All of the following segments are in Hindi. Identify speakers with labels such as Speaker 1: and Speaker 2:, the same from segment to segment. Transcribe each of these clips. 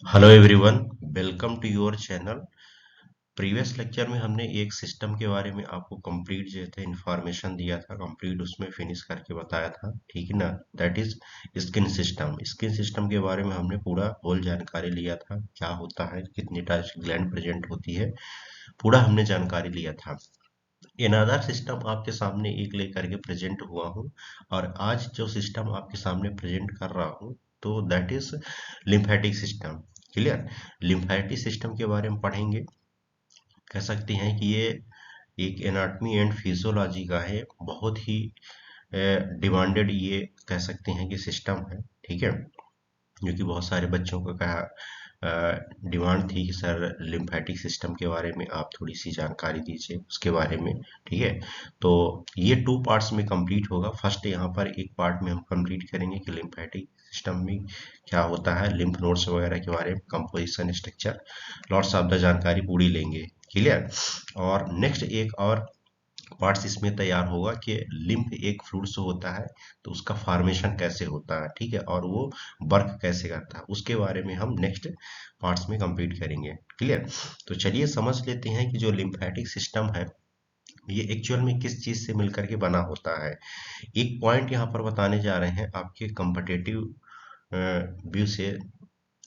Speaker 1: Hello everyone, welcome to your channel. Previous lecture में हमने एक सिस्टम के बारे में आपको कंप्लीट जो थे इंफॉर्मेशन दिया था, कंप्लीट उसमें फिनिश करके बताया था, ठीक है ना। दैट इज स्किन सिस्टम के बारे में हमने पूरा होल जानकारी लिया था, क्या होता है, कितनी टाइप्स की ग्लैंड प्रेजेंट होती है, पूरा हमने जानकारी लिया था। अनदर सिस्टम आपके सामने एक लेकर के प्रेजेंट हुआ हूँ, और आज जो सिस्टम आपके सामने प्रेजेंट कर रहा हूँ तो that is lymphatic system. Clear. Lymphatic system के बारे में पढ़ेंगे। कह सकते हैं कि ये एक एनाटॉमी एंड फिजियोलॉजी का है, बहुत ही डिमांडेड ये कह सकते हैं कि सिस्टम है, ठीक है। जो कि बहुत सारे बच्चों का कहा डिमांड थी कि सर लिम्फेटिक सिस्टम के बारे में आप थोड़ी सी जानकारी दीजिए उसके बारे में, ठीक है। तो ये टू पार्ट्स में कंप्लीट होगा। फर्स्ट यहाँ पर एक पार्ट में हम कंप्लीट करेंगे कि लिम्फेटिक सिस्टम में क्या होता है, लिम्फ नोड्स वगैरह के बारे में, composition, structure, lots of the जानकारी पूरी लेंगे। क्लियर। और नेक्स्ट एक और पार्ट्स इसमें तैयार होगा कि लिम्फ एक फ्लूइड से होता है तो उसका फॉर्मेशन कैसे होता है, ठीक है, और वो वर्क कैसे करता है, उसके बारे में हम नेक्स्ट पार्ट्स में कंप्लीट करेंगे। क्लियर। तो चलिए समझ लेते हैं कि जो लिम्फेटिक सिस्टम है ये एक्चुअल में किस चीज से मिलकर के बना होता है। एक पॉइंट यहाँ पर बताने जा रहे हैं, आपके कॉम्पिटिटिव व्यू से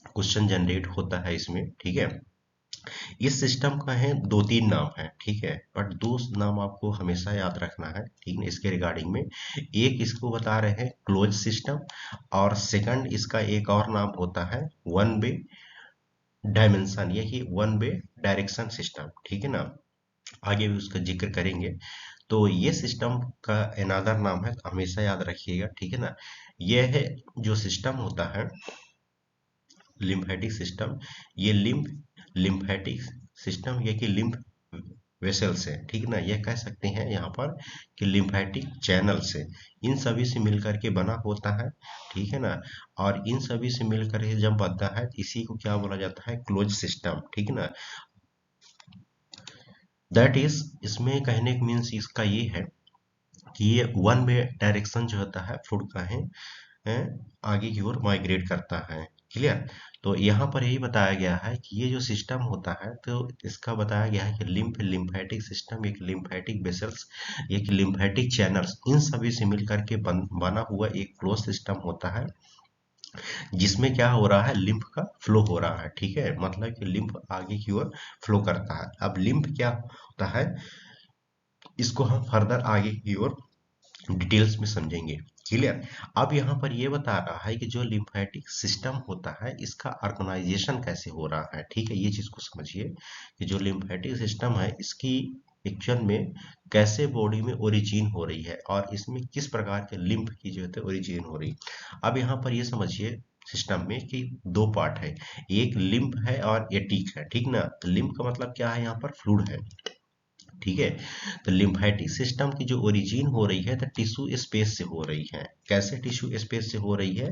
Speaker 1: क्वेश्चन जनरेट होता है इसमें, ठीक है। इस सिस्टम का है दो तीन नाम है, ठीक है, बट दो नाम आपको हमेशा याद रखना है, ठीक है, इसके रिगार्डिंग में। एक इसको बता रहे हैं क्लोज सिस्टम, और सेकंड इसका एक और नाम होता है वन वे डायमेंशन, यही वन वे डायरेक्शन सिस्टम, ठीक है ना। आगे भी उसका जिक्र करेंगे। तो ये सिस्टम का अनदर नाम है, तो हमेशा याद रखिएगा, ठीक है ना। यह है जो सिस्टम होता है लिम्फेटिक सिस्टम, ये लिम्फेटिक सिस्टम ये कि लिम्फ वेसल से, ठीक ना, यह कह सकते हैं यहाँ पर कि लिम्फेटिक चैनल से, इन सभी से मिलकर के बना होता है, ठीक है ना। और इन सभी से मिलकर के जब बनता है तो इसी को क्या बोला जाता है, क्लोज सिस्टम, ठीक है ना। दैट इज, इसमें कहने का मीन्स इसका ये है कि ये वन वे डायरेक्शन जो होता है फूड का है, आगे की ओर माइग्रेट करता है। क्लियर। तो यहाँ पर यही बताया गया है कि ये जो सिस्टम होता है तो इसका बताया गया है कि लिम्फेटिक सिस्टम, एक लिम्फेटिक वेसल्स, एक लिम्फेटिक चैनल्स, इन सभी से मिलकर के बना हुआ एक क्लोज सिस्टम होता है, जिसमें क्या हो रहा है, लिम्फ का फ्लो हो रहा है, ठीक है, मतलब कि लिम्फ आगे की ओर फ्लो करता है। अब लिम्फ क्या होता है, इसको हम फर्दर आगे की ओर डिटेल्स में समझेंगे। क्लियर। अब यहाँ पर ये बता रहा है कि जो लिम्फेटिक सिस्टम होता है इसका ऑर्गेनाइजेशन कैसे हो रहा है, ठीक है, ये चीज को समझिए कि जो लिम्फेटिक सिस्टम है इसकी एक्चुअल में कैसे बॉडी में ओरिजिन हो रही है, और इसमें किस प्रकार के लिम्फ की जो है ओरिजिन हो रही है। अब यहाँ पर ये समझिए सिस्टम में कि दो पार्ट है, एक लिम्फ है और एटिक है, ठीक ना। लिम्फ का मतलब क्या है, यहाँ पर फ्लूइड है, ठीक है। तो लिम्फेटिक सिस्टम की जो ओरिजिन हो रही है तो टिश्यू स्पेस से हो रही है। कैसे टिश्यू स्पेस से हो रही है,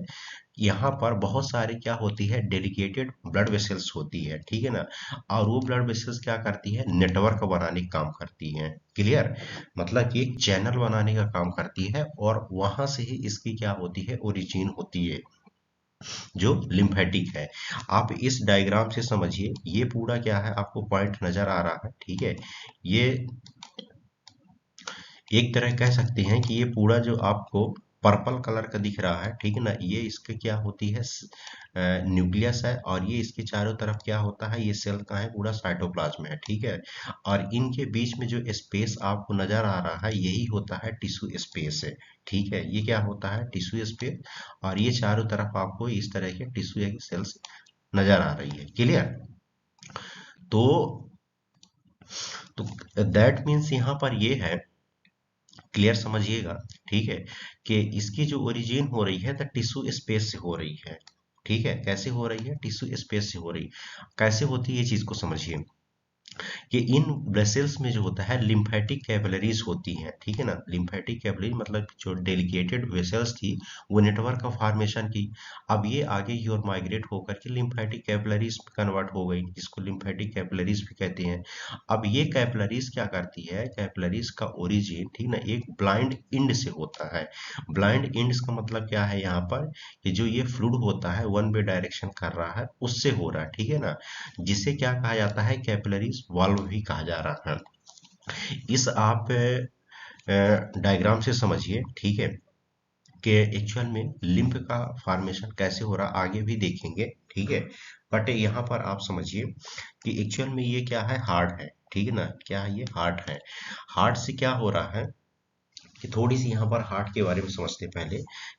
Speaker 1: यहाँ पर बहुत सारे क्या होती है, डेडिकेटेड ब्लड वेसल्स होती है, ठीक है ना। और वो ब्लड वेसल्स क्या करती है, नेटवर्क बनाने का काम करती है। क्लियर। मतलब कि एक चैनल बनाने का काम करती है, और वहां से ही इसकी क्या होती है, ओरिजिन होती है, जो लिम्फेटिक है। आप इस डायग्राम से समझिए, ये पूरा क्या है, आपको पॉइंट नजर आ रहा है, ठीक है। ये एक तरह कह सकते हैं कि ये पूरा जो आपको पर्पल कलर का दिख रहा है, ठीक है ना, ये इसके क्या होती है, न्यूक्लियस है, और ये इसके चारों तरफ क्या होता है, ये सेल का है, पूरा साइटोप्लाज्म है, ठीक है। और इनके बीच में जो स्पेस आपको नजर आ रहा है यही होता है टिश्यू स्पेस है, ठीक है, ये क्या होता है, टिश्यू स्पेस। और ये चारों तरफ आपको इस तरह के टिश्यू सेल्स नजर आ रही है। क्लियर। तो दैट मीन्स यहाँ पर ये है, क्लियर समझिएगा, ठीक है, कि इसकी जो ओरिजिन हो रही है तो टिश्यू स्पेस से हो रही है, ठीक है। कैसे हो रही है, टिश्यू स्पेस से हो रही, कैसे होती है ये चीज को समझिए। कि इन वेसल्स में जो होता है लिम्फेटिक कैपिलरीज होती हैं, ठीक है ना। लिम्फेटिक कैपिलरी मतलब जो डेलिकेटेड वेसल्स थी वो नेटवर्क का फॉर्मेशन की, अब ये आगे की ओर माइग्रेट होकर के लिम्फेटिक कैपिलरीज में कन्वर्ट हो गई, जिसको लिम्फेटिक कैपिलरीज भी कहते हैं। अब ये कैपिलरीज क्या करती है, कैपिलरीज का ओरिजिन, ठीक ना, एक ब्लाइंड इंड से होता है। ब्लाइंड इंड्स का मतलब क्या है यहाँ पर, कि जो ये फ्लूइड होता है वन वे डायरेक्शन कर रहा है उससे हो रहा है, ठीक है ना, जिसे क्या कहा जाता है, कैपिलरीज वाल्व भी कहा जा रहा है। इस आप डायग्राम से समझिए, ठीक है, कि एक्चुअल में लिम्फ का फॉर्मेशन कैसे हो रहा आगे भी देखेंगे, ठीक है। बट यहाँ पर आप समझिए कि एक्चुअल में ये क्या है, हार्ट है, ठीक है ना, क्या है, ये हार्ट है। हार्ट से क्या हो रहा है कि थोड़ी सी यहाँ पर हार्ट के बारे में समझते हैं पहले,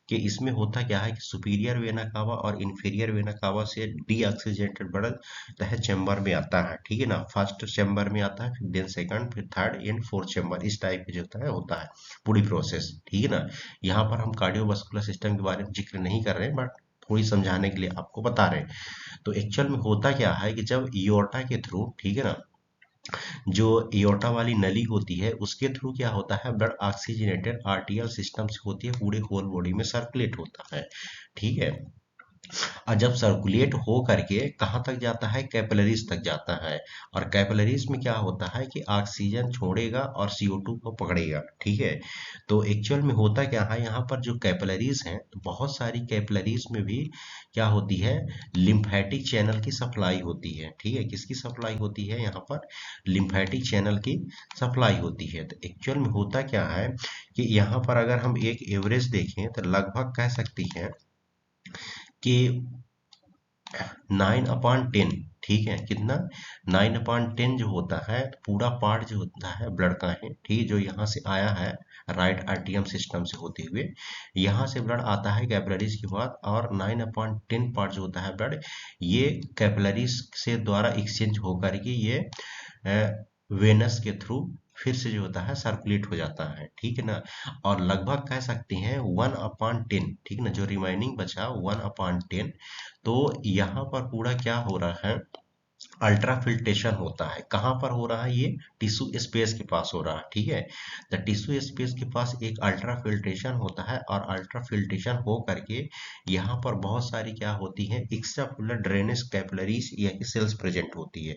Speaker 1: कि इसमें होता क्या है कि सुपीरियर वेना कावा और इंफीरियर वेना कावा से डीऑक्सीजनेटेड ब्लड है चैम्बर में आता है, ठीक है ना। फर्स्ट चैम्बर में आता है, फिर देन सेकंड, फिर थर्ड एंड फोर्थ चैम्बर, इस टाइप के जो होता है पूरी प्रोसेस, ठीक है ना। यहाँ पर हम कार्डियोवास्कुलर सिस्टम के बारे में जिक्र नहीं कर रहे हैं, बट थोड़ी समझाने के लिए आपको बता रहे हैं। तो एक्चुअल में होता क्या है कि जब इयोर्टा के थ्रू, ठीक है ना, जो एओर्टा वाली नली होती है उसके थ्रू क्या होता है, ब्लड ऑक्सीजनेटेड आर्टियल सिस्टम से होती है, पूरे होल बॉडी में सर्कुलेट होता है, ठीक है। और जब सर्कुलेट हो करके कहाँ तक जाता है, कैपिलरीज तक जाता है। और कैपिलरीज में क्या होता है कि ऑक्सीजन छोड़ेगा और CO2 को पकड़ेगा, ठीक है। तो एक्चुअल में होता क्या है, यहाँ पर जो कैपिलरीज हैं, तो बहुत सारी कैपिलरीज में भी क्या होती है, लिम्फेटिक चैनल की सप्लाई होती है, ठीक है। किसकी सप्लाई होती है, यहाँ पर लिम्फेटिक चैनल की सप्लाई होती है। तो एक्चुअल में होता क्या है कि यहाँ पर अगर हम एक एवरेज देखें तो लगभग कह सकती हैं कि 9/10, ठीक है, कितना, 9/10 जो होता है, तो पूरा पार्ट जो होता है ब्लड का है, ठीक है, जो यहाँ से आया है राइट आर्टियम सिस्टम से होते हुए, यहाँ से ब्लड आता है कैपिलरीज के बाद, और 9/10 पार्ट जो होता है ब्लड, ये कैपिलरीज से द्वारा एक्सचेंज होकर के ये वेनस के थ्रू फिर से जो होता है सर्कुलेट हो जाता है, ठीक है ना। और लगभग कह सकते हैं 1/10, ठीक है ना, जो रिमाइनिंग बचा 1/10, तो यहाँ पर पूरा क्या हो रहा है, अल्ट्रा फिल्ट्रेशन होता है। कहाँ पर हो रहा है, ये टिश्यू स्पेस के पास हो रहा है, ठीक है। द टिश्यू स्पेस के पास एक अल्ट्रा फिल्ट्रेशन होता है, और अल्ट्रा फिल्ट्रेशन हो करके यहाँ पर बहुत सारी क्या होती है, एक्स्ट्रा ड्रेनेज कैपिलरीज या सेल्स प्रेजेंट होती है।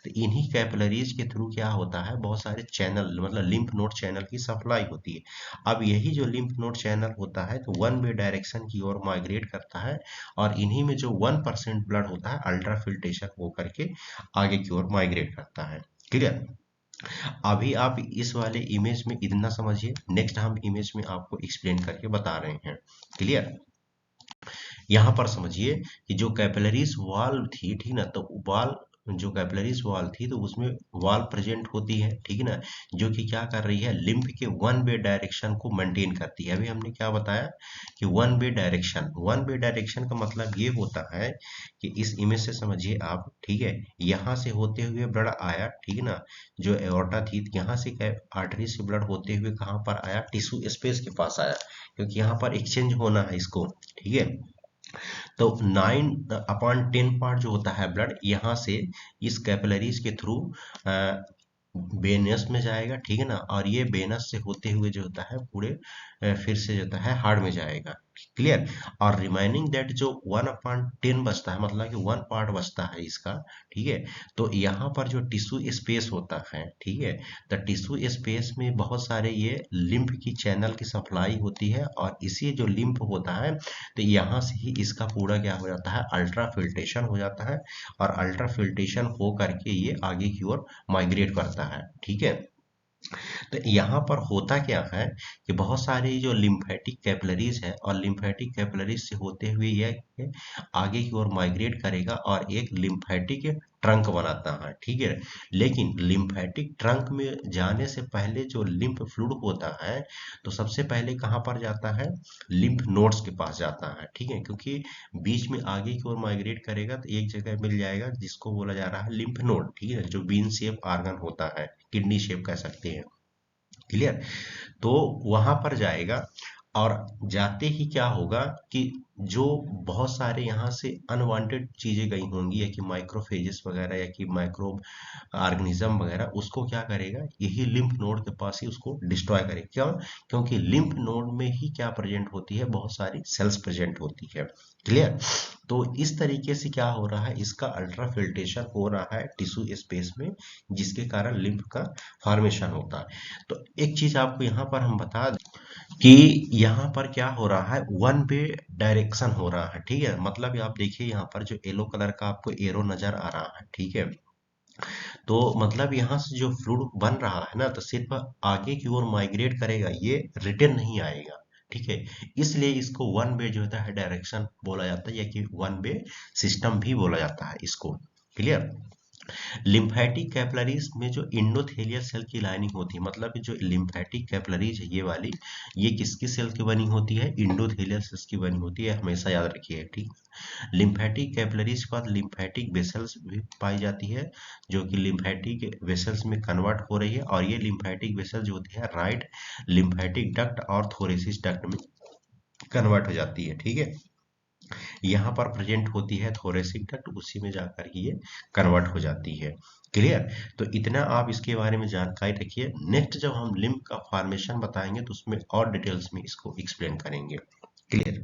Speaker 1: तो इन्हीं कैपिलरीज के थ्रू क्या होता है, बहुत सारे चैनल मतलब लिम्फ नोड चैनल की सप्लाई होती है। अब यही जो लिम्फ नोड चैनल होता है तो वन वे डायरेक्शन की ओर माइग्रेट करता है, और इन्हीं में जो 1% ब्लड होता है अल्ट्रा फिल्ट्रेशन होकर के आगे की ओर माइग्रेट करता है, क्लियर। अभी आप इस वाले इमेज में इतना समझिए, नेक्स्ट हम इमेज में आपको एक्सप्लेन करके बता रहे हैं, क्लियर। यहाँ पर समझिए कि जो कैपिलरीज वॉल थी, ठीक ना, तो वॉल, जो कैपिलरीज वॉल थी तो उसमें वॉल प्रेजेंट होती है, ठीक है ना, जो कि क्या कर रही है, लिम्फ के वन वे डायरेक्शन को मेंटेन करती है। अभी हमने क्या बताया कि one way direction, one way direction का मतलब ये होता है कि इस इमेज से समझिए आप, ठीक है, यहाँ से होते हुए ब्लड आया, ठीक है ना, जो एओर्टा थी यहाँ से आर्टरी से ब्लड होते हुए कहाँ पर आया, टिश्यू स्पेस के पास आया, क्योंकि यहाँ पर एक्सचेंज होना है इसको, ठीक है। तो 9/10 पार्ट जो होता है ब्लड यहाँ से इस कैपिलरीज के थ्रू वेनस में जाएगा, ठीक है ना, और ये वेनस से होते हुए जो होता है पूरे फिर से जो होता है हार्ट में जाएगा, क्लियर। और रिमाइनिंग दैट जो 1/10 बचता है, मतलब कि 1 पार्ट बचता है इसका, ठीक है। तो यहाँ पर जो टिश्यू स्पेस होता है, ठीक है, तो टिश्यू स्पेस में बहुत सारे ये लिम्फ की चैनल की सप्लाई होती है, और इसी जो लिम्फ होता है तो यहाँ से ही इसका पूरा क्या हो जाता है, अल्ट्रा फिल्ट्रेशन हो जाता है, और अल्ट्रा फिल्ट्रेशन हो करके ये आगे की ओर माइग्रेट करता है, ठीक है। तो यहाँ पर होता क्या है कि बहुत सारी जो लिम्फेटिक कैपिलरीज है, और लिम्फेटिक कैपिलरीज से होते हुए यह आगे की ओर माइग्रेट करेगा और एक लिम्फेटिक ट्रंक बनाता है, ठीक है। लेकिन लिम्फेटिक ट्रंक में जाने से पहले जो लिम्फ फ्लूइड होता है तो सबसे पहले कहाँ पर जाता है, लिम्फ नोड्स के पास जाता है, ठीक है, क्योंकि बीच में आगे की ओर माइग्रेट करेगा तो एक जगह मिल जाएगा जिसको बोला जा रहा है लिम्फ नोड, ठीक है, जो बीन शेप आर्गन होता है, किडनी शेप कह सकते हैं, क्लियर। तो वहां पर जाएगा, और जाते ही क्या होगा कि जो बहुत सारे यहाँ से अनवांटेड चीजें गई होंगी, या कि माइक्रोफेजेस वगैरह या कि माइक्रो ऑर्गेनिज्म वगैरह, उसको क्या करेगा, यही लिम्फ नोड के पास ही उसको डिस्ट्रॉय करेगा। क्यों? क्योंकि लिम्फ नोड में ही क्या प्रेजेंट होती है, बहुत सारी सेल्स प्रेजेंट होती है। क्लियर? तो इस तरीके से क्या हो रहा है, इसका अल्ट्रा फिल्ट्रेशन हो रहा है टिश्यू स्पेस में, जिसके कारण लिम्फ का फॉर्मेशन होता है। तो एक चीज आपको यहाँ पर हम बता दें कि यहाँ पर क्या हो रहा है, वन वे डायरेक्शन हो रहा है। ठीक है, मतलब आप देखिए यहाँ पर जो येलो कलर का आपको एरो नजर आ रहा है, ठीक है, तो मतलब यहाँ से जो फ्लूइड बन रहा है ना, तो सिर्फ आगे की ओर माइग्रेट करेगा, ये रिटर्न नहीं आएगा। ठीक है, इसलिए इसको वन वे जो होता है डायरेक्शन बोला जाता है, या कि वन वे सिस्टम भी बोला जाता है इसको। क्लियर? लिम्फेटिक कैपिलरीज में जो इंडोथेलियल सेल की लाइनिंग होती है, मतलब जो लिम्फेटिक कैपिलरीज है ये वाली, ये किसकी सेल की बनी होती है, इंडोथेलियल सेल्स की बनी होती है, हमेशा याद रखिए। ठीक, लिम्फेटिक कैपिलरीज के बाद लिम्फेटिक वेसल्स भी पाई जाती है, जो कि लिम्फेटिक वेसल्स में कन्वर्ट हो रही है, और ये लिम्फेटिक वेसल जो होती है राइट लिम्फेटिक डक्ट और थोरेसिस डक्ट में कन्वर्ट हो जाती है। ठीक है, यहाँ पर प्रेजेंट होती है थोरेसिक डक्ट, उसी में जाकर के ये कन्वर्ट हो जाती है। क्लियर? तो इतना आप इसके बारे में जानकारी रखिए। नेक्स्ट जब हम लिम्फ का फॉर्मेशन बताएंगे तो उसमें और डिटेल्स में इसको एक्सप्लेन करेंगे। क्लियर?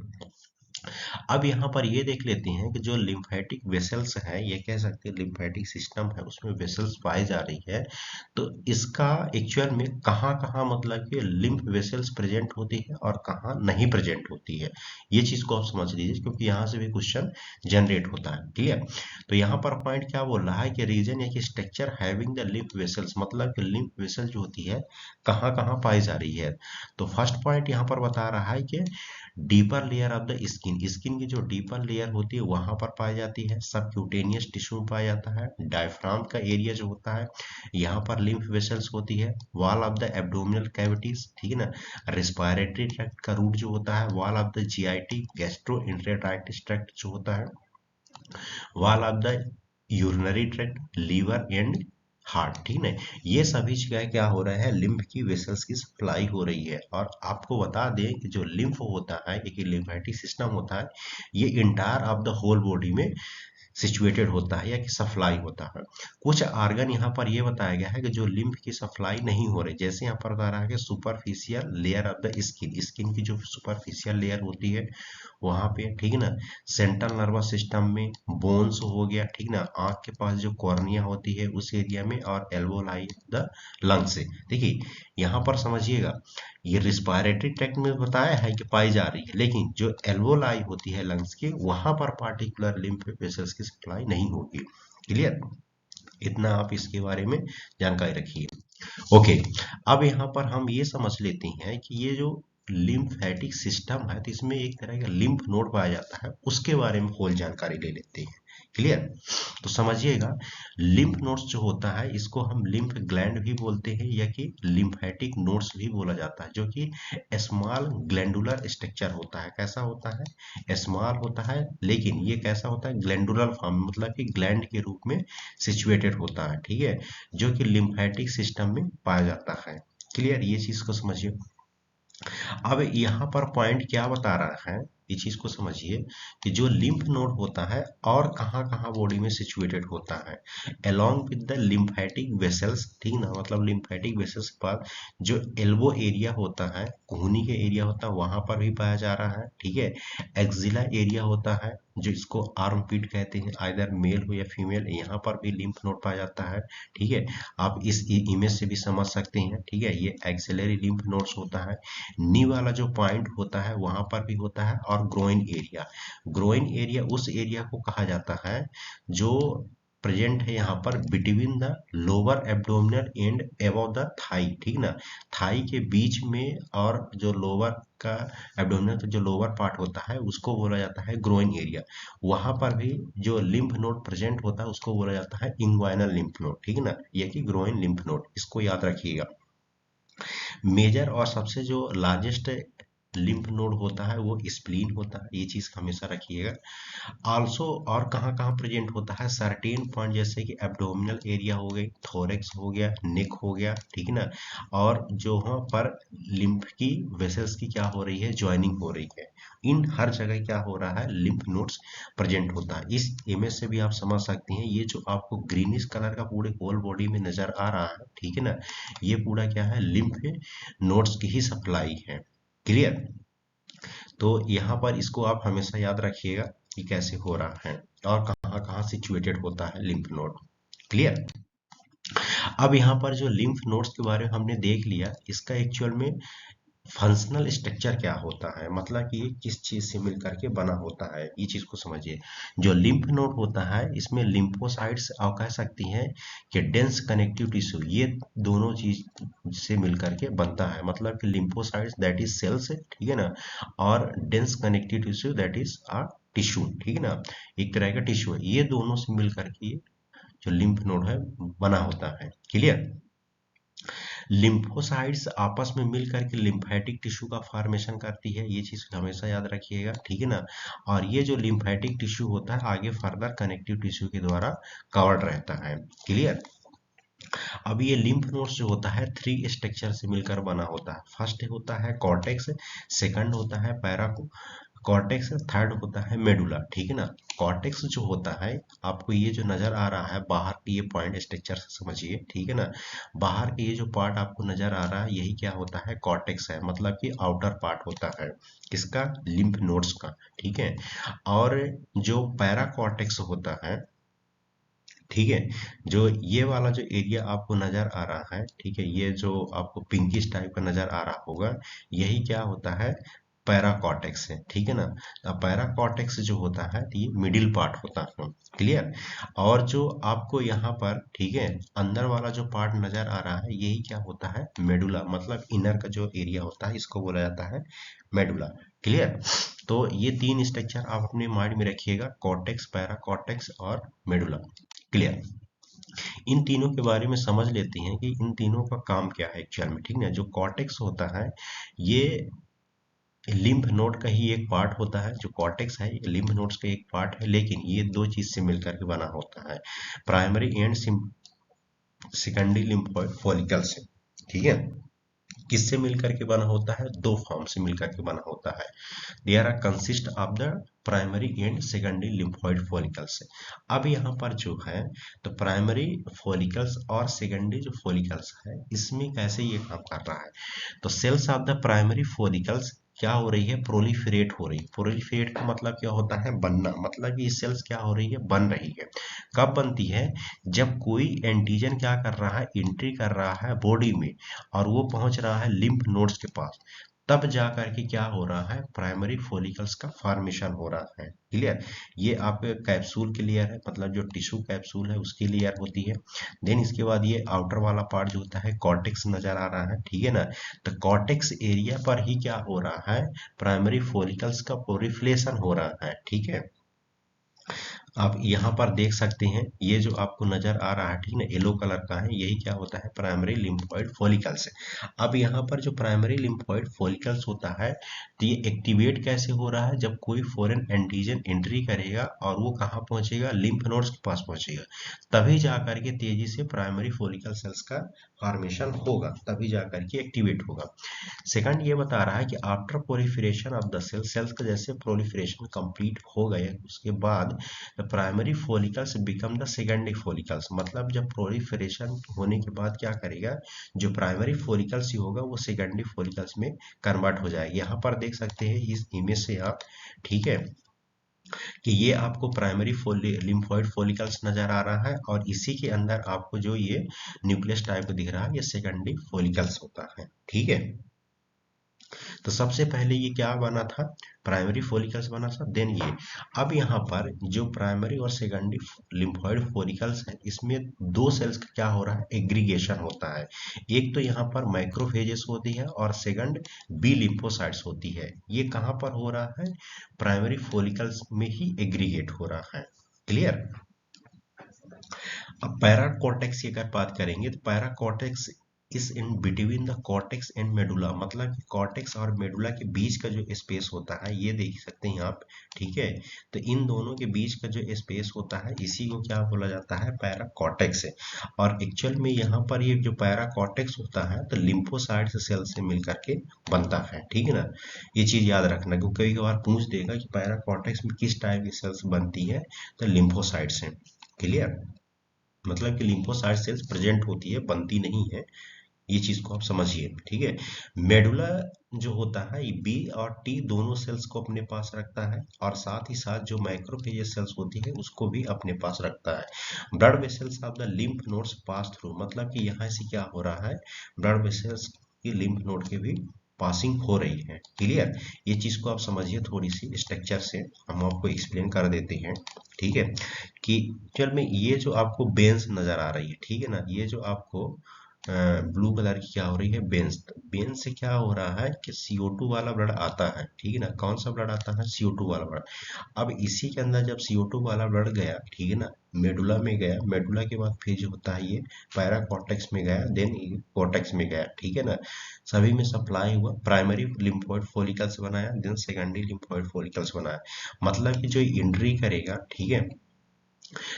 Speaker 1: अब यहाँ पर ये देख लेते हैं कि जो लिम्फेटिक वेसल्स है, ये कह सकते हैं लिम्फेटिक सिस्टम है, उसमें वेसल्स पाई जा रही है, तो इसका एक्चुअल में कहाँ कहाँ मतलब कि लिम्फ वेसल्स प्रेजेंट होती है और कहाँ नहीं प्रेजेंट होती है, ये चीज को आप समझ लीजिए, क्योंकि यहाँ से भी क्वेश्चन जनरेट होता है। क्लियर? तो यहाँ पर पॉइंट क्या बोल रहा है कि रीजन या कि structure having the lymph vessels, मतलब कि लिम्फ वेसल जो होती है कहाँ कहाँ पाई जा रही है। तो फर्स्ट पॉइंट यहाँ पर बता रहा है कि deeper layer of the skin, skin की जो डीपर लेयर होती है वहां पर पाई जाती है, सबक्यूटेनियस टिश्यू में पाया जाता है, डायफ्राम का एरिया जो होता है यहाँ पर लिम्फ वेसल्स होती है, wall of the abdominal cavities, ठीक है ना, रेस्पिरेटरी ट्रैक्ट का रूट जो होता है, wall of the GIT gastroenteritis tract जो होता है, wall of the urinary tract, liver and heart. ठीक है, ये सभी जगह क्या हो रहा है, लिम्फ की वेसल्स की सप्लाई हो रही है। और आपको बता दें कि जो लिम्फ होता है, एक लिम्फेटिक सिस्टम होता है, ये entire of the whole body में सिचुएटेड होता है या कि सप्लाई होता है। कुछ आर्गन यहाँ पर ये बताया गया है कि जो लिम्फ की सप्लाई नहीं हो रही, जैसे यहाँ पर बता रहा है कि superficial layer of the skin, skin की जो सुपरफिशियल लेयर होती है वहां पे, ठीक है ना, सेंट्रल नर्वस सिस्टम में, बोन्स हो गया, ठीक ना, आंख के पास जो कॉर्निया होती है उस एरिया में, और एल्वोलाई द लंग से। देखिए यहाँ पर समझिएगा, ये रिस्पायरेटरी ट्रैक्ट में बताया है कि पाई जा रही है, लेकिन जो एल्वोलाई होती है लंग्स की, वहां पर पार्टिकुलर लिम्फ वेसल्स की सप्लाई नहीं होगी। क्लियर? इतना आप इसके बारे में जानकारी रखिए। ओके, अब यहाँ पर हम ये समझ लेते हैं कि ये जो लिम्फेटिक सिस्टम है, तो इसमें एक तरह का लिम्फ नोड पाया जाता है, उसके बारे में होल जानकारी ले लेते हैं। क्लियर? तो समझिएगा, लिम्फ नोड्स जो होता है इसको हम लिम्फ ग्लैंड भी बोलते हैं, या कि लिम्फेटिक नोड्स भी बोला जाता है, जो कि स्मॉल ग्लैंडुलर स्ट्रक्चर होता है। कैसा होता है? स्मॉल होता है, लेकिन ये कैसा होता है, ग्लैंडुलर फॉर्म, मतलब कि ग्लैंड के रूप में सिचुएटेड होता है। ठीक है, जो कि लिम्फेटिक सिस्टम में पाया जाता है। क्लियर? ये चीज को समझिए। अब यहाँ पर पॉइंट क्या बता रहा है, इस चीज को समझिए कि जो लिम्फ नोड होता है और कहाँ कहाँ बॉडी में सिचुएटेड होता है, along with the lymphatic vessels, ठीक ना, मतलब लिम्फेटिक वेसल्स पर जो एल्बो एरिया होता है, कोहनी के एरिया होता है, वहां पर भी पाया जा रहा है। ठीक है, एक्जिला एरिया होता है, जो इसको आर्म पिट कहते हैं, आइदर मेल हो या फीमेल, यहाँ पर भी लिम्फ नोड पाया जाता है। ठीक है, आप इस इमेज से भी समझ सकते हैं। ठीक है, ये एक्सिलरी लिम्फ नोड्स होता है। नी वाला जो पॉइंट होता है वहां पर भी होता है, और ग्रोइन एरिया, ग्रोइन एरिया उस एरिया को कहा जाता है जो प्रेजेंट है यहाँ पर between the lower abdominal and above the thigh, ठीक ना, थाई के बीच में, और जो लोअर का एब्डोमिनल का जो लोअर पार्ट होता है उसको बोला जाता है ग्रोइन एरिया। वहां पर भी जो लिम्फ नोड प्रेजेंट होता है उसको बोला जाता है इंग्वाइनल लिम्फ नोड, ठीक है ना, ये कि ग्रोइन लिम्फ नोड, इसको याद रखिएगा। मेजर और सबसे जो लार्जेस्ट लिम्फ नोड होता है वो स्प्लीन होता है, ये चीज हमेशा रखिएगा। आल्सो और कहाँ कहाँ प्रेजेंट होता है, सर्टेन पॉइंट जैसे कि एब्डोमिनल एरिया हो गई, थोरेक्स हो गया, नेक हो गया, ठीक है ना। और जो वहाँ पर लिम्फ की वेसल्स की क्या हो रही है, ज्वाइनिंग हो रही है, इन हर जगह क्या हो रहा है, लिम्फ नोड्स प्रेजेंट होता है। इस इमेज से भी आप समझ सकते हैं, ये जो आपको ग्रीनिश कलर का पूरे होल बॉडी में नजर आ रहा है, ठीक है ना, ये पूरा क्या है, लिम्फ नोड्स की ही सप्लाई है। क्लियर। तो यहाँ पर इसको आप हमेशा याद रखिएगा कि कैसे हो रहा है और कहाँ कहाँ सिचुएटेड होता है लिम्फ नोड। क्लियर। अब यहाँ पर जो लिम्फ नोड्स के बारे में हमने देख लिया, इसका एक्चुअल में फंक्शनल स्ट्रक्चर क्या होता है, मतलब कि ये किस चीज से मिलकर के बना होता है, ये चीज को समझिए। जो लिम्फ नोड होता है इसमें लिम्फोसाइट्स आप कह सकती हैं कि डेंस कनेक्टिव टिश्यू, ये दोनों चीज से मिलकर के बनता है, मतलब कि लिम्फोसाइट्स दैट इज सेल्स, ठीक है ना, और dense connective tissue that is a tissue, ठीक है ना, एक तरह का टिश्यू है, ये दोनों से मिलकर के जो लिम्फ नोड है बना होता है। क्लियर। लिम्फोसाइट्स आपस में मिल करके लिम्फेटिक टिश्यू का फॉर्मेशन करती है, ये चीज हमेशा याद रखिएगा, ठीक है ना। और ये जो लिम्फेटिक टिश्यू होता है आगे फर्दर कनेक्टिव टिश्यू के द्वारा कवर्ड रहता है। क्लियर। अब ये लिम्फ नोड्स जो होता है थ्री स्ट्रक्चर से मिलकर बना होता है। फर्स्ट होता है कॉर्टेक्स, सेकंड होता है पैराको कॉर्टेक्स, थर्ड होता है मेडुला, ठीक है ना। कॉर्टेक्स जो होता है आपको ये जो नजर आ रहा है बाहर की, ये पॉइंट स्ट्रक्चर से समझिए, ठीक है ना। बाहर के ये जो पार्ट आपको नजर आ रहा है यही क्या होता है, कॉर्टेक्स है, मतलब कि आउटर पार्ट होता है किसका, लिम्फ नोड्स का, ठीक है। और जो पैरा कॉर्टेक्स होता है, ठीक है, जो ये वाला जो एरिया आपको नजर आ रहा है, ठीक है, ये जो आपको पिंकिश टाइप का नजर आ रहा होगा, यही क्या होता है, पैराकॉर्टेक्स है, ठीक है ना। अब पैराकॉर्टेक्स जो होता है ये मिडिल पार्ट होता है। क्लियर। और जो आपको यहाँ पर, ठीक है, अंदर वाला जो पार्ट नजर आ रहा है यही क्या होता है, मेडुला, मतलब इनर का जो एरिया होता है इसको बोला जाता है मेडुला। क्लियर। तो ये तीन स्ट्रक्चर आप अपने माइंड में रखिएगा, कॉर्टेक्स, पैराकॉर्टेक्स और मेडुला। क्लियर। इन तीनों के बारे में समझ लेते हैं कि इन तीनों का काम क्या है एक्चुअल में, ठीक है। जो कॉर्टेक्स होता है ये लिम्फ नोड का ही एक पार्ट होता है, जो कॉर्टेक्स है ये लिम्फ नोड्स का एक पार्ट है, लेकिन ये दो चीज से मिलकर के बना होता है, primary and secondary lymphoid follicle से, ठीक है। किससे मिलकर के बना होता है, दो फॉर्म से मिलकर के बना होता है। They are consist of the primary and secondary lymphoid follicles. अब यहाँ पर जो है तो प्राइमरी फॉलिकल्स और सेकेंडरी जो फॉलिकल्स है इसमें कैसे ये काम कर रहा है, तो cells of the primary follicles क्या हो रही है, प्रोलिफरेट हो रही है। प्रोलिफरेट का मतलब क्या होता है, बनना, मतलब ये सेल्स क्या हो रही है, बन रही है। कब बनती है, जब कोई एंटीजन क्या कर रहा है, एंट्री कर रहा है बॉडी में और वो पहुंच रहा है लिम्फ नोड्स के पास, तब जा करके क्या हो रहा है, प्राइमरी फॉलिकल्स का फॉर्मेशन हो रहा है। क्लियर। ये आपके कैप्सूल की लेयर है, मतलब जो टिश्यू कैप्सूल है उसकी लेयर होती है। देन इसके बाद ये आउटर वाला पार्ट जो होता है कॉर्टेक्स नजर आ रहा है, ठीक है ना। तो कॉर्टेक्स एरिया पर ही क्या हो रहा है, प्राइमरी फॉलिकल्स का प्रोलिफरेशन हो रहा है, ठीक है। आप यहाँ पर देख सकते हैं ये जो आपको नजर आ रहा है, ठीक है, येलो कलर का है, यही क्या होता है, प्राइमरी लिम्फोइड फॉलिकल्स है। अब यहाँ पर जो प्राइमरी लिम्फोइड फॉलिकल्स होता है तो ये एक्टिवेट कैसे हो रहा है, जब कोई फॉरेन एंटीजन एंट्री करेगा और वो कहाँ पहुंचेगा, लिम्फ नोड्स के पास पहुंचेगा, तभी जाकर के तेजी से प्राइमरी फॉलिकल सेल्स का फॉर्मेशन होगा, तभी जाकर के एक्टिवेट होगा। सेकंड ये बता रहा है कि after proliferation of the cells का जैसे प्रोलिफरेशन कंप्लीट हो गए उसके बाद the primary follicles become the secondary follicles, मतलब जब प्रोलिफरेशन होने के बाद क्या करेगा, जो प्राइमरी फॉलिकल्स ही होगा वो सेकेंडरी फॉलिकल्स में कन्वर्ट हो जाएगा। यहाँ पर देख सकते हैं इस इमेज से आप, ठीक है, कि ये आपको प्राइमरी लिम्फोइड फॉलिकल्स नजर आ रहा है और इसी के अंदर आपको जो ये न्यूक्लियस टाइप दिख रहा है ये सेकेंडरी फॉलिकल्स होता है, ठीक है। तो सबसे पहले ये क्या बना था, प्राइमरी फॉलिकल्स बना था, देन ये। अब यहाँ पर जो प्राइमरी और सेकेंडरी लिम्फोइड फॉलिकल्स है इसमें दो सेल्स का क्या हो रहा है, एग्रीगेशन होता है। एक तो यहाँ पर माइक्रोफेजेस होती है और सेकंड बी लिम्फोसाइट्स होती है। ये कहाँ पर हो रहा है, प्राइमरी फॉलिकल्स में ही एग्रीगेट हो रहा है। क्लियर। अब पैराकॉर्टेक्स की अगर बात करेंगे तो पैराकॉर्टेक्स इस in between the cortex and medulla, मतलब कि कॉर्टेक्स और मेडुला के बीच का जो स्पेस होता है ये देख सकते हैं आप, ठीक है। तो इन दोनों के बीच का जो स्पेस होता है इसी को क्या बोला जाता है, पैराकॉर्टेक्स है। और एक्चुअल में यहाँ पर ये जो पैराकॉर्टेक्स होता है तो लिम्फोसाइट सेल से मिलकर के बनता है, ठीक है ना। ये चीज याद रखना क्योंकि कई बार पूछ देगा कि पैराकॉर्टेक्स में किस टाइप की सेल्स बनती है, तो लिम्फोसाइट से। क्लियर, मतलब कि लिम्फोसाइट सेल्स प्रेजेंट होती है, बनती नहीं है, ये चीज को आप समझिए, ठीक है। मेडुला जो होता है ये बी और टी दोनों सेल्स को अपने पास रखता है, और साथ ही साथ जो माइक्रोफेज सेल्स होती है उसको भी अपने पास रखता है। Blood vessels of the lymph nodes pass through, मतलब कि यहाँ से क्या हो रहा है, ब्लड वेसल्स की लिम्फ नोड के भी पासिंग हो रही है। क्लियर, ये चीज को आप समझिए, थोड़ी सी स्ट्रक्चर से हम आपको एक्सप्लेन कर देते हैं, ठीक है। कि चल में ये जो आपको बेंस नजर आ रही है, ठीक है ना, ये जो आपको ब्लू कलर की क्या हो रही है, बेंस। बेंस से क्या हो रहा है कि CO2 वाला ब्लड आता है, ठीक है ना। कौन सा ब्लड आता है, CO2 वाला ब्लड। अब इसी के अंदर जब CO2 वाला ब्लड गया, ठीक है ना, मेडुला में गया, मेडुला के बाद फिर जो होता है ये पैराकॉर्टेक्स में गया, देन कॉर्टेक्स में गया, ठीक है ना। सभी में सप्लाई हुआ, प्राइमरी लिम्फोइड फॉलिकल्स बनाया, देन सेकेंडरी लिम्फोइड फॉलिकल्स बनाया। मतलब कि जो एंट्री करेगा, ठीक है,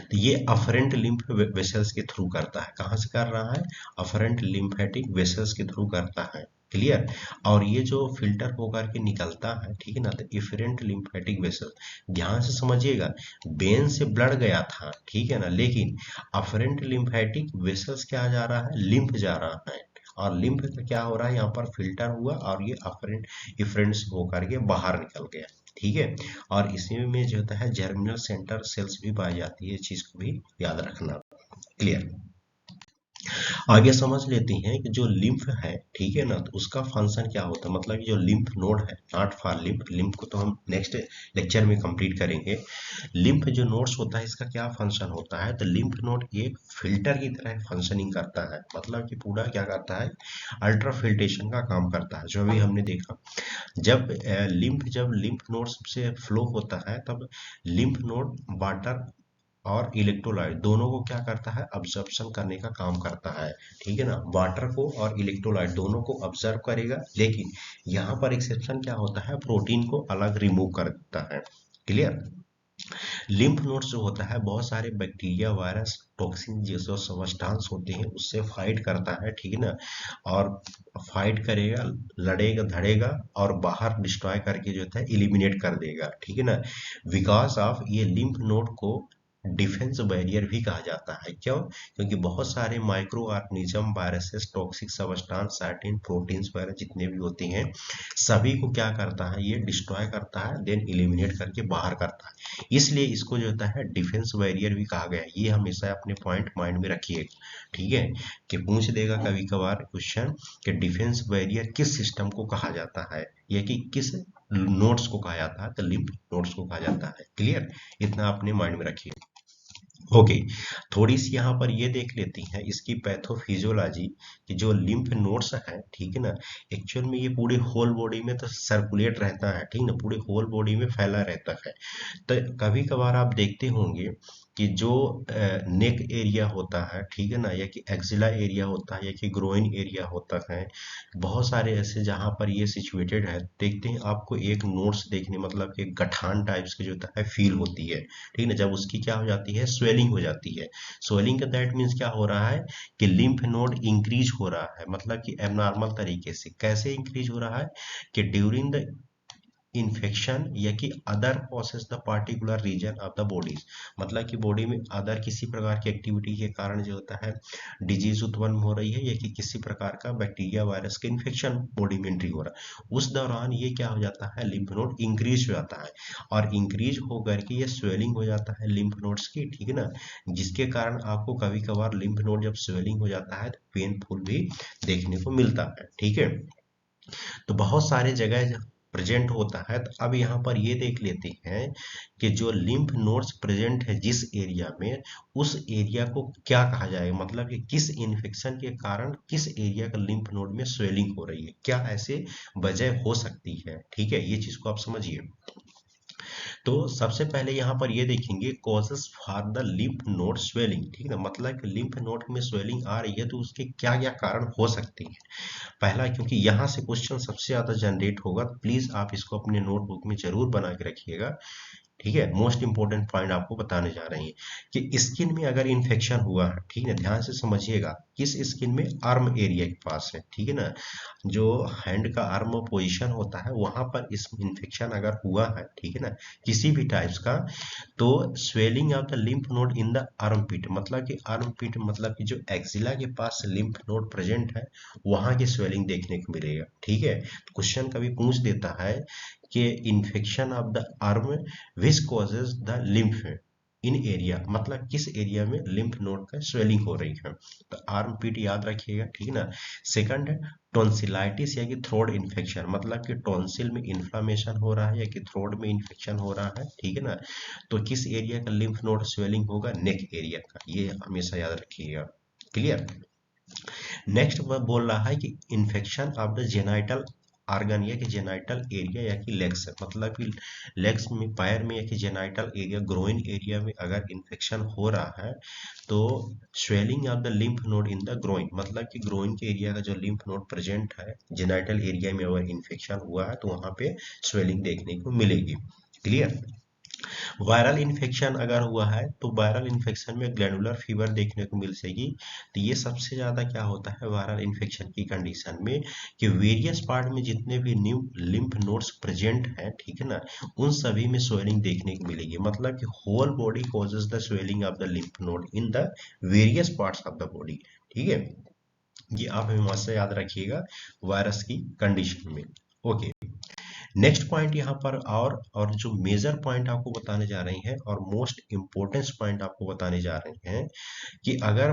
Speaker 1: तो ये अफरेंट लिम्फ वेसल्स के थ्रू करता है। कहाँ से कर रहा है, अफरेंट लिम्फेटिक वेसल्स के थ्रू करता है। क्लियर, और ये जो फिल्टर होकर के निकलता है, ठीक है ना, तो इफरेंट लिम्फेटिक वेसल, ध्यान से समझिएगा, वेन से ब्लड गया था, ठीक है ना, लेकिन अफरेंट लिम्फेटिक वेसल्स क्या जा रहा है, लिम्फ जा रहा है, और लिम्फ का क्या हो रहा है, यहाँ पर फिल्टर हुआ और ये अफरेंट इफरेंट से होकर के बाहर निकल गया, ठीक है। और इसी में जो होता है जर्मिनल सेंटर सेल्स भी पाई जाती है, इस चीज को भी याद रखना। क्लियर, आगे समझ लेते हैं कि जो लिम्फ है, ठीक है ना, तो उसका फंक्शन क्या होता है, मतलब कि जो लिम्फ नोड है, नॉट फॉर लिम्फ, लिम्फ को तो हम नेक्स्ट लेक्चर में कंप्लीट करेंगे। लिम्फ जो नोड्स होता है इसका क्या फंक्शन होता है, तो लिम्फ नोड एक फिल्टर की तरह फंक्शनिंग करता है, मतलब कि पूरा क्या करता है, अल्ट्रा फिल्ट्रेशन का काम करता है, जो अभी हमने देखा। जब लिम्फ नोड्स से फ्लो होता है तब लिम्फ नोड वाटर और इलेक्ट्रोलाइट दोनों को क्या करता है, अब्जॉर्प्शन करने का काम करता है, ठीक है ना। वाटर को और इलेक्ट्रोलाइट दोनों को ऑब्जर्व करेगा, लेकिन यहाँ पर एक्सेप्शन क्या होता है, प्रोटीन को अलग रिमूव कर देता है। क्लियर, लिम्फ नोड्स जो होता है बहुत सारे बैक्टीरिया, वायरस, टॉक्सिन जैसे सब्सटेंस होते हैं उससे फाइट करता है, ठीक है ना। और फाइट करेगा, लड़ेगा धड़ेगा और बाहर डिस्ट्रॉय करके जो है इलिमिनेट कर देगा, ठीक है ना। बिकॉज ऑफ ये लिम्फ नोड को डिफेंस बैरियर भी कहा जाता है, क्यों, क्योंकि बहुत सारे micro organism, viruses, toxic substance, साइटिन, proteins वगैरह जितने भी होते हैं सभी को क्या करता है, ये डिस्ट्रॉय करता है, देन इलिमिनेट करके बाहर करता है। इसलिए इसको जो होता है डिफेंस बैरियर भी कहा गया है। ये हमेशा अपने पॉइंट माइंड में रखिए, ठीक है, कि पूछ देगा कभी कभार क्वेश्चन कि डिफेंस बैरियर किस सिस्टम को कहा जाता है, या कि किस नोड्स को कहा जाता है, तो लिम्फ नोड्स को कहा जाता है। क्लियर, इतना अपने माइंड में रखिए। ओके, थोड़ी सी यहाँ पर ये देख लेती हैं इसकी पैथोफिजियोलॉजी, कि जो लिम्फ नोड्स है, ठीक है ना, एक्चुअल में ये पूरे होल बॉडी में तो सर्कुलेट रहता है, ठीक ना, पूरे होल बॉडी में फैला रहता है। तो कभी कभार आप देखते होंगे कि जो नेक एरिया होता है, ठीक है ना, या कि एक्सिला एरिया होता है, या कि ग्रोइन एरिया होता है, बहुत सारे ऐसे जहाँ पर ये सिचुएटेड है, देखते हैं आपको एक नोड्स देखने, मतलब एक गठान टाइप्स की जो होता है फील होती है, ठीक है ना। जब उसकी क्या हो जाती है, स्वेलिंग हो जाती है। स्वेलिंग का दैट मीन्स क्या हो रहा है कि लिम्फ नोड इंक्रीज हो रहा है, मतलब कि एबनॉर्मल तरीके से। कैसे इंक्रीज हो रहा है कि ड्यूरिंग द इन्फेक्शन, या कि other possesses the particular reason of the bodies, मतलब कि बॉडी में अदर किसी प्रकार की एक्टिविटी के कारण जो होता है डिजीज उत्पन्न हो रही है, या कि किसी प्रकार का बैक्टीरिया, वायरस का इन्फेक्शन बॉडी में एंट्री हो रहा है, उस दौरान ये क्या हो जाता है, लिम्फ नोड इंक्रीज हो जाता है, और इंक्रीज होकर के ये स्वेलिंग हो जाता है लिम्फ नोड्स की, ठीक है ना। जिसके कारण आपको कभी कभार लिम्फ नोड जब स्वेलिंग हो जाता है तो पेनफुल भी देखने को मिलता है, ठीक है। तो बहुत सारे जगह प्रेजेंट होता है। तो अब यहाँ पर ये देख लेते हैं कि जो लिम्फ नोड्स प्रेजेंट है जिस एरिया में, उस एरिया को क्या कहा जाएगा, मतलब कि किस इन्फेक्शन के कारण किस एरिया का लिम्फ नोड में स्वेलिंग हो रही है, क्या ऐसे वजह हो सकती है, ठीक है, ये चीज को आप समझिए। तो सबसे पहले यहाँ पर ये देखेंगे causes for the lymph node swelling, ठीक है ना, मतलब कि लिम्फ नोड में स्वेलिंग आ रही है तो उसके क्या क्या कारण हो सकते हैं। पहला, क्योंकि यहाँ से क्वेश्चन सबसे ज्यादा जनरेट होगा, प्लीज आप इसको अपने नोटबुक में जरूर बना के रखिएगा, ठीक है। मोस्ट इंपॉर्टेंट पॉइंट आपको बताने जा रहे हैं कि स्किन में अगर इन्फेक्शन हुआ है, ठीक है ना, ध्यान से समझिएगा, किस स्किन में, आर्म एरिया के पास है, ठीक है ना, जो हैंड का आर्म पोजीशन होता है वहां पर इस इन्फेक्शन अगर हुआ है, ठीक है ना, किसी भी टाइप्स का, तो swelling of the lymph node in the armpit, मतलब कि आर्म पिट मतलब कि जो एक्सिला के पास लिम्फ नोड प्रेजेंट है वहां की स्वेलिंग देखने को मिलेगा, ठीक है। क्वेश्चन कभी पूछ देता है कि infection of the arm which causes the lymph in area, मतलब किस एरिया में लिम्फ नोड का स्वेलिंग हो रही है, तो आर्म पिट याद रखिएगा, ठीक है ना। सेकंड है टॉन्सिलाइटिस या कि थ्रोट इन्फेक्शन, मतलब कि टॉन्सिल में इन्फ्लामेशन हो रहा है या कि थ्रोट में इन्फेक्शन हो रहा है, ठीक है ना, तो किस एरिया का लिम्फ नोड स्वेलिंग होगा, नेक एरिया का, ये हमेशा याद रखिएगा, क्लियर। नेक्स्ट वह बोल रहा है कि infection of the genital organ या कि जेनाइटल एरिया या कि लेग्स, मतलब कि लेग्स में, पैर में या कि जेनाइटल एरिया, ग्रोइन एरिया में अगर इन्फेक्शन हो रहा है तो swelling of the lymph node in the groin, मतलब कि ग्रोइन के एरिया का जो लिम्फ नोड प्रेजेंट है जेनाइटल एरिया में अगर इन्फेक्शन हुआ है तो वहां पे स्वेलिंग देखने को मिलेगी, क्लियर। वायरल इन्फेक्शन अगर हुआ है तो वायरल इन्फेक्शन में ग्लैंडुलर फीवर देखने को मिल सकेगी, तो ये सबसे ज्यादा क्या होता है वायरल इन्फेक्शन की कंडीशन में कि वेरियस पार्ट में जितने भी न्यू लिम्फ नोड्स प्रेजेंट हैं, ठीक है ना, उन सभी में स्वेलिंग देखने को मिलेगी, मतलब कि whole body causes the swelling of the lymph node in the various parts of the body, ठीक है। ये आप हमेशा याद रखिएगा वायरस की कंडीशन में, ओके। नेक्स्ट पॉइंट यहाँ पर और जो मेजर पॉइंट आपको बताने जा रहे हैं और मोस्ट इंपोर्टेंस पॉइंट आपको बताने जा रहे हैं कि अगर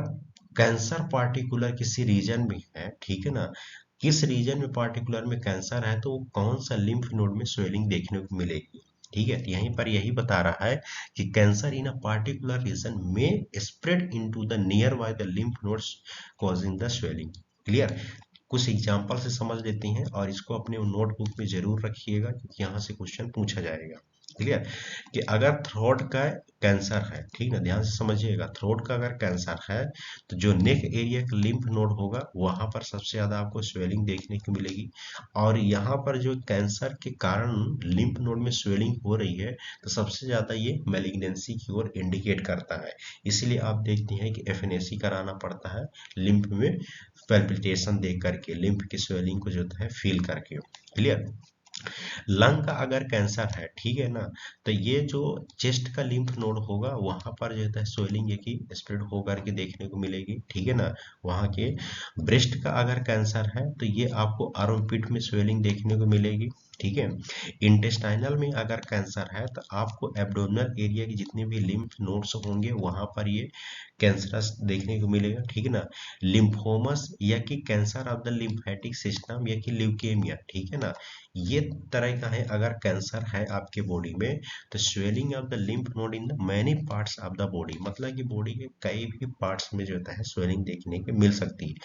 Speaker 1: कैंसर पार्टिकुलर किसी रीजन में है, ठीक है ना, किस रीजन में पार्टिकुलर में कैंसर है तो वो कौन सा लिम्फ नोड में स्वेलिंग देखने को मिलेगी, ठीक है। यहीं पर यही बता रहा है कि cancer in a particular region में spread into the nearby the lymph nodes causing the swelling, clear. कुछ एग्जाम्पल से समझ लेते हैं और इसको अपने नोटबुक में जरूर रखिएगा क्योंकि यहाँ से क्वेश्चन पूछा जाएगा, क्लियर। कि अगर थ्रोट का कैंसर है, ठीक है, ध्यान से समझिएगा, थ्रोट का अगर कैंसर है तो जो नेक एरिया का लिम्फ नोड होगा वहां पर सबसे ज्यादा आपको स्वेलिंग देखने को मिलेगी, और यहाँ पर जो कैंसर के कारण लिम्फ नोड में स्वेलिंग हो रही है तो सबसे ज्यादा ये मैलिग्नेंसी की ओर इंडिकेट करता है, इसीलिए आप देखते हैं कि एफएनएसी कराना पड़ता है लिम्फ में, पैल्पिटेशन देख करके, लिम्फ की स्वेलिंग को जो है फील करके, क्लियर। लंग का अगर कैंसर है, ठीक है ना, तो ये जो चेस्ट का लिम्फ नोड होगा वहां पर जो है स्वेलिंग की स्प्रेड होकर के देखने को मिलेगी, ठीक है ना, वहां के। ब्रेस्ट का अगर कैंसर है तो ये आपको आर्मपिट में स्वेलिंग देखने को मिलेगी, ठीक है। इंटेस्टाइनल में अगर कैंसर है तो आपको एब्डोमिनल एरिया की जितने भी लिम्फ नोड्स होंगे वहां पर ये कैंसरस देखने को मिलेगा, ठीक है ना। लिम्फोमस या कि cancer of the lymphatic system या कि ल्यूकेमिया, ठीक है ना, ये तरह का है अगर कैंसर है आपके बॉडी में तो swelling of the lymph node in the many parts of the body, मतलब कि बॉडी के कई भी पार्ट्स में जो होता है स्वेलिंग देखने को मिल सकती है।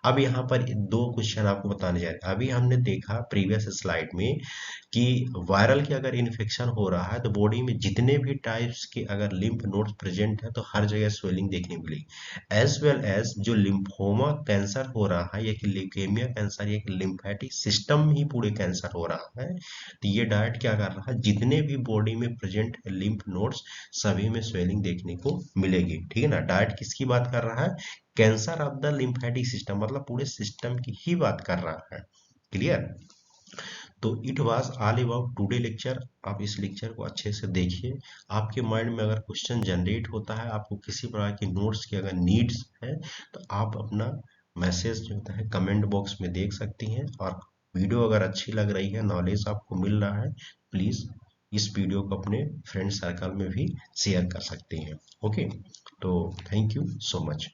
Speaker 1: अब यहाँ पर दो क्वेश्चन आपको बताने जा रहे हैं, अभी हमने देखा प्रीवियस स्लाइड में कि वायरल के अगर इन्फेक्शन हो रहा है तो बॉडी में जितने भी टाइप्स के अगर लिम्फ नोड्स प्रेजेंट है तो हर जगह स्वेलिंग देखने को मिलेगी, एज वेल एज जो लिम्फोमा कैंसर हो रहा है या कि ल्यूकेमिया कैंसर या कि लिम्फेटिक सिस्टम में ही पूरे कैंसर हो रहा है तो ये डायट क्या कर रहा है, जितने भी बॉडी में प्रेजेंट लिम्फ नोड्स सभी में स्वेलिंग देखने को मिलेगी, ठीक है ना। डायट किसकी बात कर रहा है, cancer of the lymphatic system, मतलब पूरे सिस्टम की ही बात कर रहा है, क्लियर। तो it was all about today lecture, आप इस लेक्चर को अच्छे से देखिए, आपके माइंड में अगर क्वेश्चन जनरेट होता है, आपको किसी प्रकार की नोट्स की अगर नीड्स है तो आप अपना मैसेज जो होता है कमेंट बॉक्स में देख सकती हैं, और वीडियो अगर अच्छी लग रही है, नॉलेज आपको मिल रहा है, प्लीज इस वीडियो को अपने फ्रेंड सर्कल में भी शेयर कर सकते हैं, ओके। तो थैंक यू सो मच।